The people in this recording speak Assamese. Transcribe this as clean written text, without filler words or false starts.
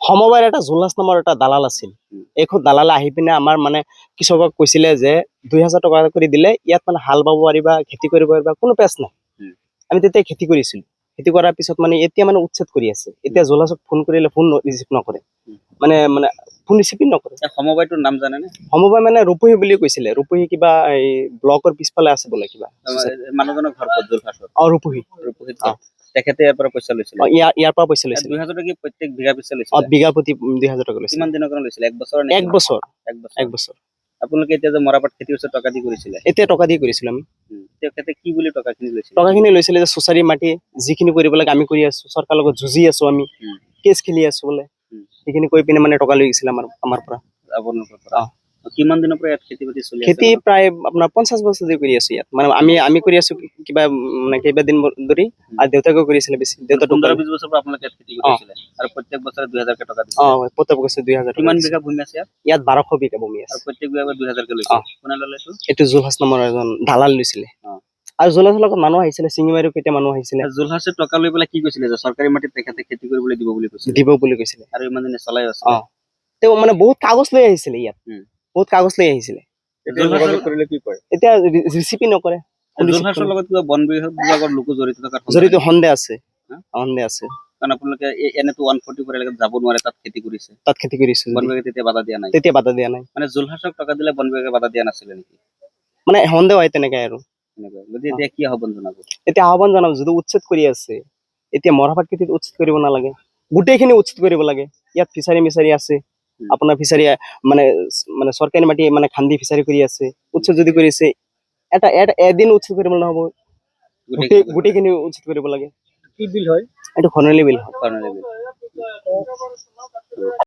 সমবায়ৰ এটা জুলনাছ নামৰ এটা দালাল আছিল। এইখন দালালে আহি পিনে আমাৰ মানে কৃষকক কৈছিলে যে 2000 টকা কৰি দিলে ইয়াত মানে হাল বাব পাৰিবা, খেতি কৰিব পাৰিবা, কোনো পেচ নাই। আমি তেতিয়া খেতি কৰিছিলো। খেতি কৰাৰ পিছত মানে এতিয়া মানে উচ্ছেদ কৰি আছে। এতিয়া জুলনাছক ফোন কৰিলে ফোন ৰিচিভ নকৰে, মানে ফোন ৰিচিভ নকৰে। সমবায়টোৰ নাম জানেনে? সমবায় মানে ৰূপহী বুলি কৈছিলে। ৰূপহী কিবা এই ব্লকৰ পিছফালে আছে বোলে কিবা। মানুহজনৰ ঘৰ ক'ত? জুলহাছত। ৰূপহী। তেখেতে ইয়াৰ পৰা পইচা লৈছিলে? ইয়াৰ পৰা পইচা লৈছিলে। 2000 টকা প্ৰত্যেক বিঘা পিছে লৈছিলে? বিঘা প্ৰতি 2000 টকা লৈছিলে। কিমান দিনৰ কাৰণে লৈছিলে? 1 বছৰ নে? 1 বছৰ। 1 বছৰ। আপোনালোকে এতিয়া যে মৰাপাট খেতি কৰিছে টকা দি কৰিছিলে? এতিয়া টকা দি কৰিছিলো আমি। তেখেতে কি বুলি টকাখিনি লৈছিলে? টকাখিনি লৈছিলে যে চুচাৰী মাটি যিখিনি কৰিব লাগে আমি কৰি আছো, চৰকাৰৰ লগত যুঁজি আছো আমি, কেছ খেলি আছো বোলে, সেইখিনি কৈ পিনে মানে টকা লৈ গৈছিলে আমাৰ পৰা। আপোনালোকৰ পৰা? কিমান দিনৰ পৰা ইয়াত খেতি বাতি চলি আছে? খেতি প্ৰায় আপোনাৰ 50 বছৰ ধৰি কৰি আছো ইয়াত। মানে আমি কৰি আছো কিবা মানে কেইবাদিন ধৰি, আৰু দেউতাকেও কৰিছিলে বেছি। দেউতা 15-20 বছৰ পৰা আপোনালোকে ইয়াত খেতি কৰি আছিলে আৰু প্ৰত্যেক বছৰে 2000 টকা দিছিলে? প্ৰত্যেক বছৰে 2000 টকা। কিমান বিঘা ভূমি আছে ইয়াত? ইয়াত 1200 বিঘা ভূমি আছে। আৰু প্ৰত্যেক বিঘা 2000 কে লৈছে? কোনে ল'লে এইটো? এইটো জুলহাছ নামৰ এজন দালাল লৈছিলে। আৰু জুলহাছৰ লগত মানুহ আহিছিলে, চিঙিমাৰীও কেইটা মানুহ আহিছিলে। জুলহাছে টকা লৈ পেলাই কি কৈছিলে? যে চৰকাৰী মাটিত তেখেতে খেতি কৰিবলৈ দিব বুলি কৈছিলে? দিব বুলি কৈছিলে। আৰু ইমান দিনে চলাই আছে? তেওঁ মানে বহুত কাগজ লৈ আহিছিলে ইয়াত, বহুত কাগজ লৈ আহিছিলে। এতিয়া ৰিচিপি নকৰে। জুলহাছৰ লগত কিবা বন বিভাগৰ লোকো জড়িত থকাৰ সন্দেহ আছে। সন্দেহ আছে। কাৰণ আপোনালোকে এনেতো 144 এলেকাত যাব নোৱাৰে, তাত খেতি কৰিছে। তাত খেতি কৰিছে। বন বিভাগে তেতিয়া বাধা দিয়া নাই? তেতিয়া বাধা দিয়া নাই। মানে জুলহাছক টকা দিলে বন বিভাগে বাধা দিয়া নাছিলে নেকি? মানে সন্দেহ হয় তেনেকে আৰু। এতিয়া কি আহ্বান জনাব? এতিয়া আহ্বান জনাব, যদি উচ্ছেদ কৰি আছে এতিয়া মৰাপাট খেতিত উচ্ছেদ কৰিব নালাগে, গোটেইখিনি উচ্ছেদ কৰিব লাগে। ইয়াত ফিচাৰী মিচাৰী আছে, আপোনাৰ ফিচাৰী মানে চৰকাৰী মাটি মানে খান্দি ফিচাৰী কৰি আছে। উচ্ছেদ যদি কৰিছে এদিন উচ্ছেদ কৰিব নহব, গোটেইখিনি উচ্ছেদ কৰিব লাগে। কি বিল হয়? এইটো খৰালি বিল হয়।